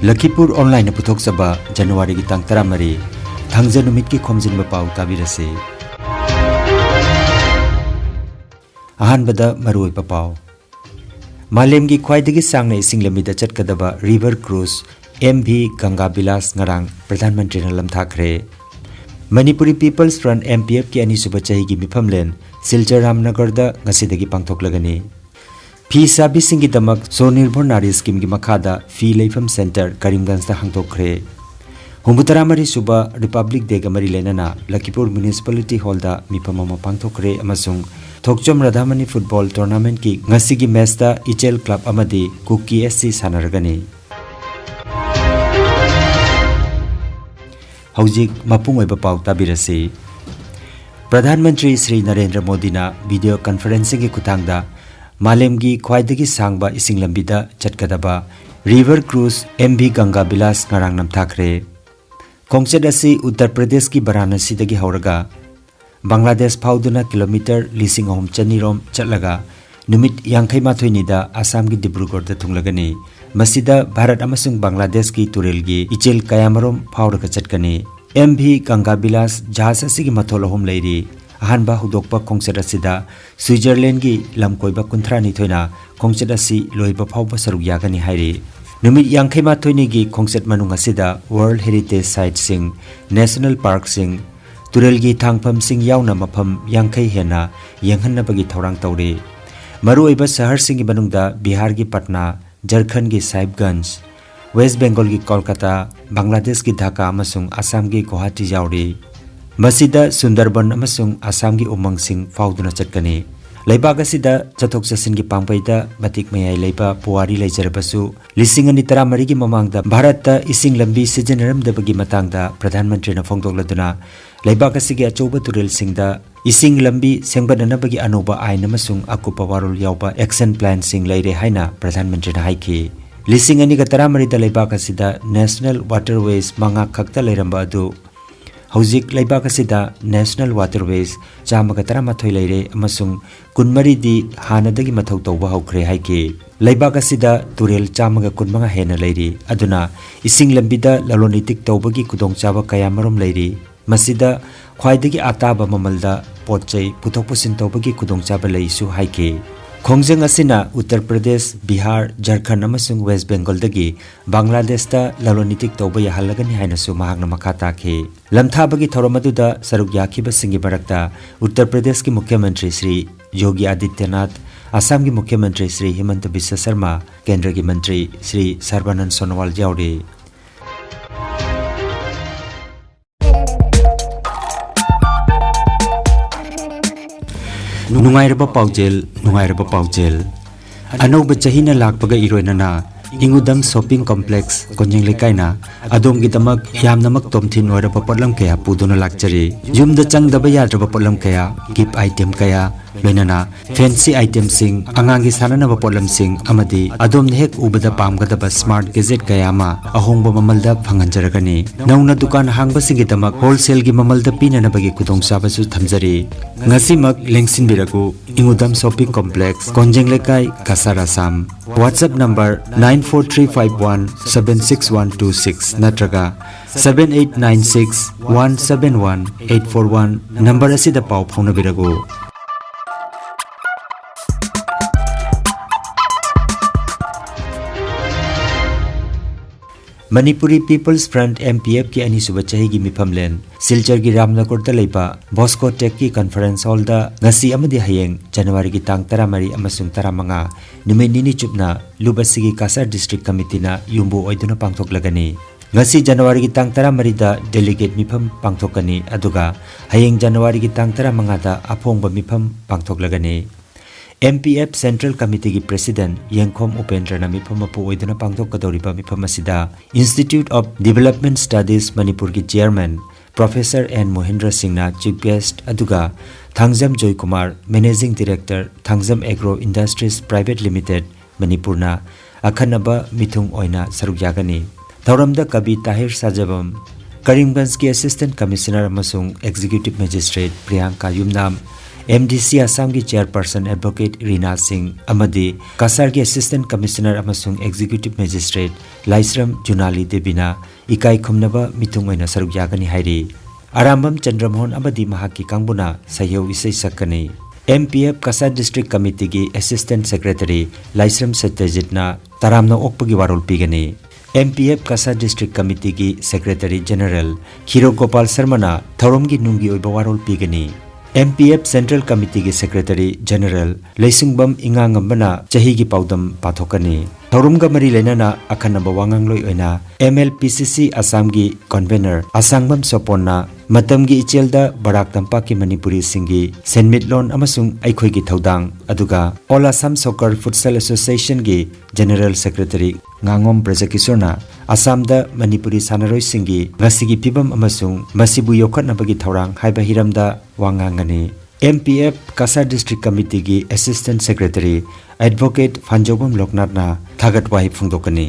Lakhipuronline puthokchaba January gi tang 13 thangja numit ki Khomjinba Pao tabirase. Ahanbada maroi Pao Malem gi khwaidagi sangna ising lamida chatkadaba river cruise MV Ganga Bilas ngarang Pradhan Mantri na lamthakre. Manipuri People's Front MPF ki ani suba chahi gi mifamlen Silchar Ramnagar da ngasidagi pangthoklagani. Fee servicing ki damak Sonirbhar Nari scheme ki makhada Fee Leifam Center Karimganj da hangtokre. Humbuttaramari suba Republic Day gamari lenana Lakhipur Municipality Hall da mifamama pangthokre amasung Thokchom Radhamani Football Tournament ki ngasigi match da Ichel Club amadi Kuki SC sanaragani. Haujik mapung oiba pau tabirase. Pradhan Mantri Sri Narendra Modi na video conferencing ki kuthangda Malemgi khwaidagi sangba ising lambida chatkadaba river cruise MV Ganga Bilas ngarang namthakre. Khongchet asi Uttar Pradesh ki Varanasi dagi hauraga Bangladesh phauduna kilometer 3,900 rom chatlaga numit 58 nida Assam gi Dibrugarh da thunglagani. Masida Bharat amasung Bangladesh ki turelgi Ichel Kayamarom phauraga chatkani. MV Ganga Bilas jahaz asigi matholahum leiri. Ahanba hudokpa khongchet asida Switzerland gi lamkoiba 30 thoina khongchet asi loiba phauba saruk yagani hairi. Numit 58 gi khongchet manung asida World Heritage Site sing National Park sing Turelgi thangpham sing yauna mafam 50 hena yenghanabagi thorang tawre. Maruoiba sahar sing gi manungda Bihar gi Patna, Jharkhand gi Sahibganj, West Bengal gi Kolkata, Bangladesh gi Dhaka amasung Assam gi Guwahati yauri. Masida Sundarban amasung Assam gi umang sing fauduna chatkani. Laibag asida chathok chasin gi pangpaida matik mayai leiba puwari leijarabasu 2013 gi mamangda Bharatda ising lambi sijenaramdabagi matangda Pradhan Mantri na phongdokladuna laibag asigi achoba turel singda ising lambi sengbananabagi anoba ain amasung akupa warul yauba action plan sing leire haina Pradhan Mantri na haiki. 2013 da laibag asida National Waterways manga khakta leiramba adu Haujik laibak asida National Waterways chamaga 13 leire amasung kunmari di hanadagi mathau tawba haukhre haike. Laibak asida turel chamaga kunmanga hena leiri aduna ising lambida lalonitik tawbagi kudongchaba kayamarom leiri. Masida khwaidagi ataba mamalda potchai puthok pusin tawbagi kudongchaba leisu haike. Khongjang asina Uttar Pradesh, Bihar, Jharkhand amasung West Bengal dagi Bangladesh da lalonitik tawba yahalagani hainasu mahakna makha takhe. Lamthabagi thoromaduda saruk yakhiba singi barakta Uttar Pradesh ki Mukhyamantri Sri Yogi Adityanath, Assam ki Mukhyamantri Sri Himanta Biswa Sharma, Kendra ki Mantri Sri Sarbanand Sonowal yauri. Nungairaba paujel Anoba chahina lakpaga iroinana Ingudam shopping complex Konjing Lekaina Adom gidamak yamnamak tomthin oiraba potlam kaya puduna lakchari Yumda changdaba yadraba potlam kaya gift item kaya loinana fancy item sing angangi sananaba potlam sing amadi adom hek ubada pamgadaba smart gadget kaya ma ahongba mamalda phanganjaragani nauna dukan hangba singidamak wholesale gi mamalda pinanabagi kudongchaba su thamjari ngasimak lengsinbiraku Ingudam shopping complex Konjing Lekai Kasar Assam WhatsApp number 943517612 natraga 7896171841 number asida pau phonabirago. Manipuri People's Front MPF ki ani suba chahi gi mifamlen Silchar gi Ramnagar da leiba Bosco Tech ki conference hall da ngasi amadi hayeng January gi tang 13 amasung 15 numit nini chupna Lubasigi Kasar District Committee na yumbu oiduna pangthoklagani. Ngasi January gi tang 13 da delegate mifam pangthokani aduga hayeng January gi tang 15 da aphongba mifam pangthoklagani. MPF Central Committee ki President Yengkhom Upendra na mifamapu oiduna pangthokadoriba mifamasida Institute of Development Studies Manipur ki Chairman Professor N. Mohendra Singh na Chief Guest aduga Thangjam Joy Kumar Managing Director Thangjam Agro Industries Private Limited Manipur na akhanaba mithung oina saruk yagani. Thauramda Kabi Tahir Sajabam Karimganj ki Assistant Commissioner amasung Executive Magistrate Priyanka Yumnam MDC Assam की chairperson advocate Reena Singh अमदी कासार के assistant commissioner अमसुंग executive magistrate Laishram Junali देबिना इकाई खुमनबा मिथुंग ओइना सरुक यागनी हाइरी आरामबम चंद्रमोहन अमदी महाकी कांगबुना सयो इसै सकनी MPF Kasar District Committee की Assistant Secretary Laishram सत्यजितना तरामना ओकपगी वारोल पीगनी MPF Kasar District Committee की Secretary General खीरो गोपाल शर्मा थौरम की नुंगी ओइबा वारोल पीगनी MPF Central Committee की Secretary General Leisingबम इंगांगंबना चही की पाउदम पाथोकनी थौरमगा मरी लेना अखनब वांगांगलोय ओइना MLPCC असम की कन्वेनर असंगबम सोपोना मतमगी इचेलदा बराक तंपाक की मणिपुरी सिंगी सेनमिटलोन अमसुंग अखोई की थौदांग अदुगा all Assam soccer futsal association की जनरल सेक्रेटरी nganगom ब्रजकिशोरना असमदा मणिपुरी सानरोय सिंगी गसिगी पिबम अमसुंग मसिबु योखतनबगी थौरांग हाइबा हिरमदा वांगांगनी MPF Kasar District Committee की Assistant Secretary Advocate Fanjobam Loknathna थागतवाही फुंगदोकनी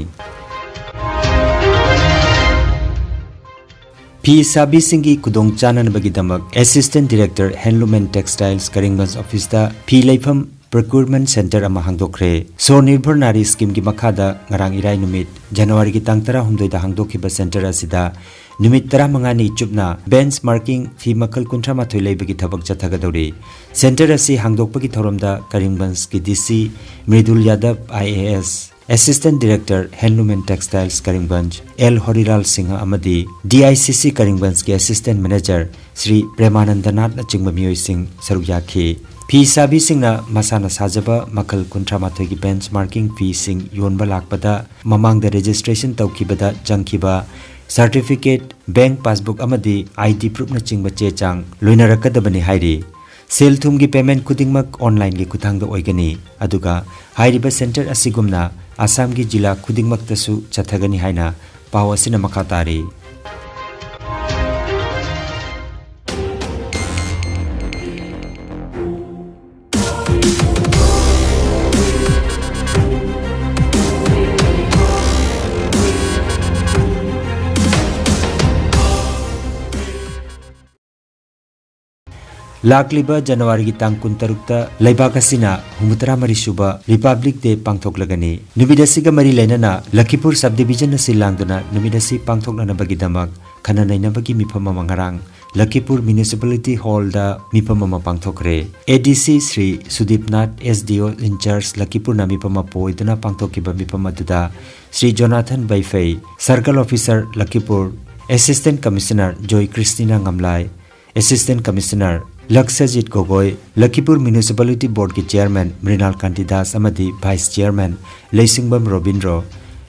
पी साबी सिंगी कुदोंग चाननबगीदमक Assistant Director Handloom and Textiles Karimganj office दा पी लेफम Procurement Center अमा हांगदोखरे स्वनिर्भर नारी स्कीम की मखादा ngarang irai numit January की तांग 13 दा हांगदोखिबा सेंटर असिदा नुमित 15 चुपना बेंचमार्किंग फी मखल 13 लेबगी थबक चथगदौरी सेंटर असी हांगदोकपगी थौरमदा करिंगगंज की DC Mridul Yadav IAS Assistant Director Handloom and Textiles करिंगगंज L Horiral Singh अमदी DICC करिंगगंज के Assistant Manager श्री प्रेमानंदनाथ चिंगबा मियोय सिंह सरुक याखी फी साबी सिंगना मसाना साजबा मखल 13 की बेंचमार्किंग फी सिंग योनबा लाकपदा ममांगदा रजिस्ट्रेशन तौखिबदा जंखिबा सर्टिफिकेट बैंक पासबुक अमदी ID प्रूफ न चिंगबा चेचांग लोइनरकदबनी हाइरी सेल थुम की पेमेंट खुदिंगमक ऑनलाइन की खुथांगदा ओइगनी अदुगा हाइरिबा सेंटर असिगुमना असम की जिला खुदिंगमक्तसु चथगनी हाइना पाव असिना मखा तारी लाकलिबा जनवरी की तांग 13 लेबाक असिना 63 सुबा रिपब्लिक डे पांगथोकलगनी नुबिदसिगा मरी लेनना लखीपुर सब डिवीजन असि लांगदना नुबिदसि पांगथोकनबगीदमक खननैनबगी मिफम मंगरांग लखीपुर म्युनिसिपलिटी हॉल दा मिफम पांगथोकरे ADC Shri Sudipnath SDO incharge Lakhipur ना मिफम पोइदना पांगथोकिबा मिफम अदुदा Shri Jonathan Baiphei circle officer Lakhipur assistant commissioner Joy Christina Gamlai assistant commissioner Lakshyajit Gogoi Lakhipur municipality board के चेयरमैन मृणाल कांतिदास अमदी vice chairman Leishangbam Robindro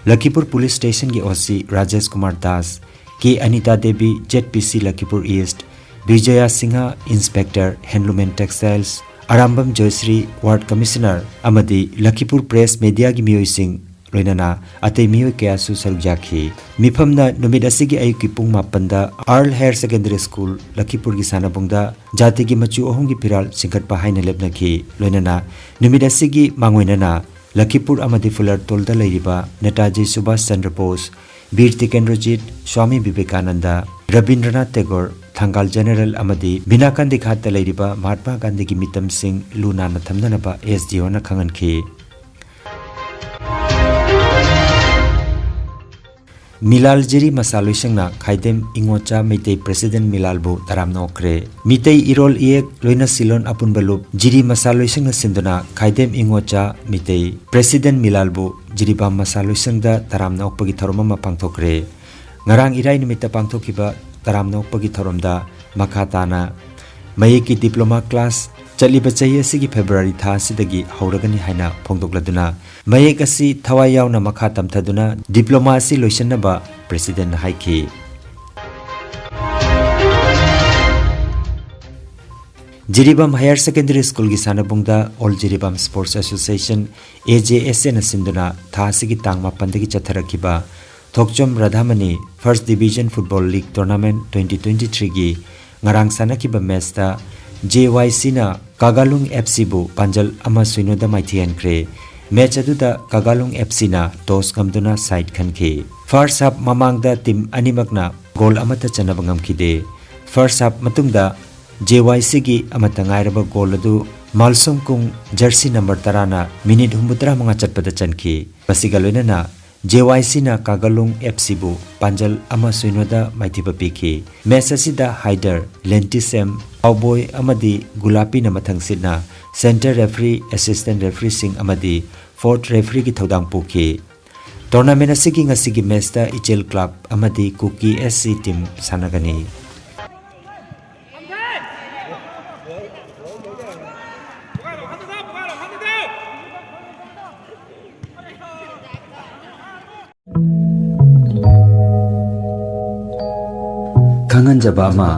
Lakhipur police station की OC Rajesh Kumar Das K Anita Devi ZPC Lakhipur east Vijaya Singh inspector handloom and textiles Arambam Jayashree ward commissioner अमदी लखीपुर प्रेस मीडिया की मियोय सिंह लोइनना अतै मियोय कयासु सरुक याखी मिफमना नुमित असिगी अयुकी पुंग 9 दा Earl higher secondary school Lakhipur की सानाबुंगदा जाति की मचु अहोंगी फिराल सिंगटपा हाइना लेबनखी लोइनना नुमित असिगी मांगोइनना लखीपुर अमदी फुलर तोलदा लैरिबा नेताजी सुभाष चंद्र बोस वीर तिकेंद्रजीत स्वामी विवेकानंद रविंद्रनाथ टैगोर थांगाल जनरल अमदी बिनाकांदी खात लैरिबा महात्मा गांधी की मितम सिंह लुना थमनबा SDO ना खंगनखी मिलाल जिरी मसालोइसंगना खाइदेम इंगोचा मेते प्रेसिडेंट मिलालबो तराम नोकरे मिते इरोल एक लोइना सिलोन अपुनबलुप जिरी मसालोइसंगना सिंदना खाइदेम इंगोचा मिते प्रेसिडेंट मिलालबो जिरीबा मसालोइसंगदा तराम नोकपगी थरोममा पांगथोकरे ngarang irai nimita पांगथोकिबा तराम नोकपगी थरोमदा मखाताना मये की डिप्लोमा क्लास चलिबा चही असिगी फेब्रुवारी था सिदगी हौरगनी हाइना फोंदोकलदुना मयेक असि थवाय यावना मखा तमथदुना डिप्लोमा असि लोइसनबा प्रेसिडेंट हाइखी जिरीबम हायर सेकेंडरी स्कूल की सानबुंगदा all Jiribam sports association AJSN सिंदुना था सिगी तांग 5 चथरखिबा Thokchom Radhamani first division football league tournament 2023 की ngarang sanakhiba मैच दा JYC ना कागालुंग FC बु पंजल अमा सुइनोदा माइथियन क्रे मैच अदुदा कागालुंग FC ना टॉस गमदुना साइड खनखे फर्स्ट हाफ ममांगदा टीम अनिमकना गोल अमता चनब ngमखिदे फर्स्ट हाफ मतुंगदा JYC gi amata ngairaba goal adu Malsom kung jersey number 10 na minute 13 chatpada chanki basiga loinana JYC na Kagalung FC bu Panjal ama suinoda maithiba piki match asida Haider Lentisem Awboy amadi Gulapi na mathang sidna center referee assistant referee sing amadi fourth referee gi thodang puki tournament asigi ngasigi match ta Ichel club amadi Kuki SC team sanagani Kangan Jabama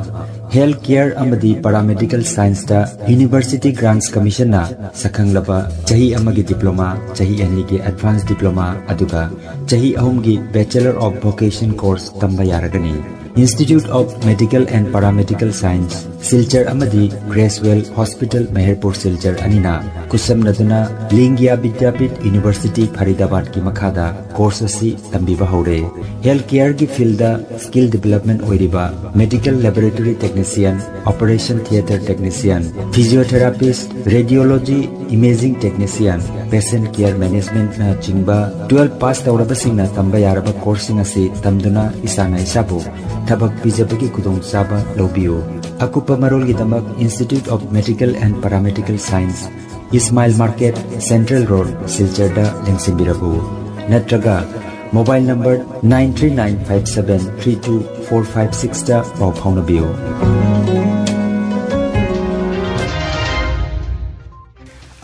Health Care Amadi Paramedical Science da University Grants Commission na Sakang Laba Chahi Amagi Diploma Chahi Anigi Advanced Diploma Aduga Chahi Ahumgi Bachelor of Vocation Course Tamba Yaragani Institute of Medical and Paramedical Science Silchar Amadi Gracewell Hospital Meherpur Silchar Anina Kusam Naduna Lingya Vidyapit University Faridabad ki Makhada course asi tambiba haure Healthcare ki field da skill development oiriba Medical Laboratory Technician Operation Theatre Technician Physiotherapist Radiology Imaging Technician Patient Care Management na chingba 12 pass tauraba singna tamba yaraba coursing asi tamduna isana isabu Tabak Pijabagi Kudong Saba Lobio Akupa Marol Gidamak Institute of Medical and Paramedical Science Ismail Market Central Road Silcharda Lengsimbirabu Natraga Mobile number 939573245 da Pau Paunabio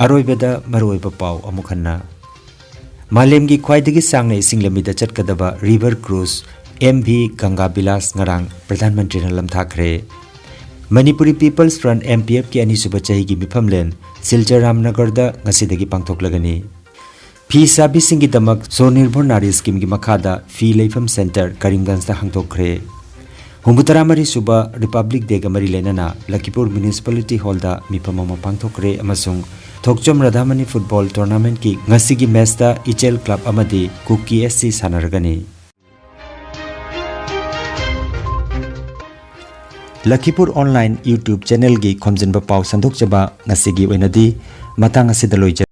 Aroibeda Maroiba Pau Amukhanna Malemgi Khwaidagi Sangna Isinglamida Chatkadaba River Cruise MV Ganga Bilas Ngarang Pradhan Mantri na lamthakre Manipuri People's Front MPF ki ani suba chahi gi mifamlen Silchar Ramnagar da ngasidagi pangthoklagani Fi sabi singi damak Sonirbhor Nari Scheme gi makhada Fi Leifam Center Karimganj da hangtokre Humbutaramari suba Republic Day ga mari lenana Lakhipur Municipality Hall da mifamama pangthokre amasung Thokchom Radhamani Football Tournament ki ngasigi match da Ichel Club amadi Kuki SC sanaragani Lakhipuronline YouTube channel gi Khomjinba Pao sandok jaba ngasigi oinadi matang asidaloi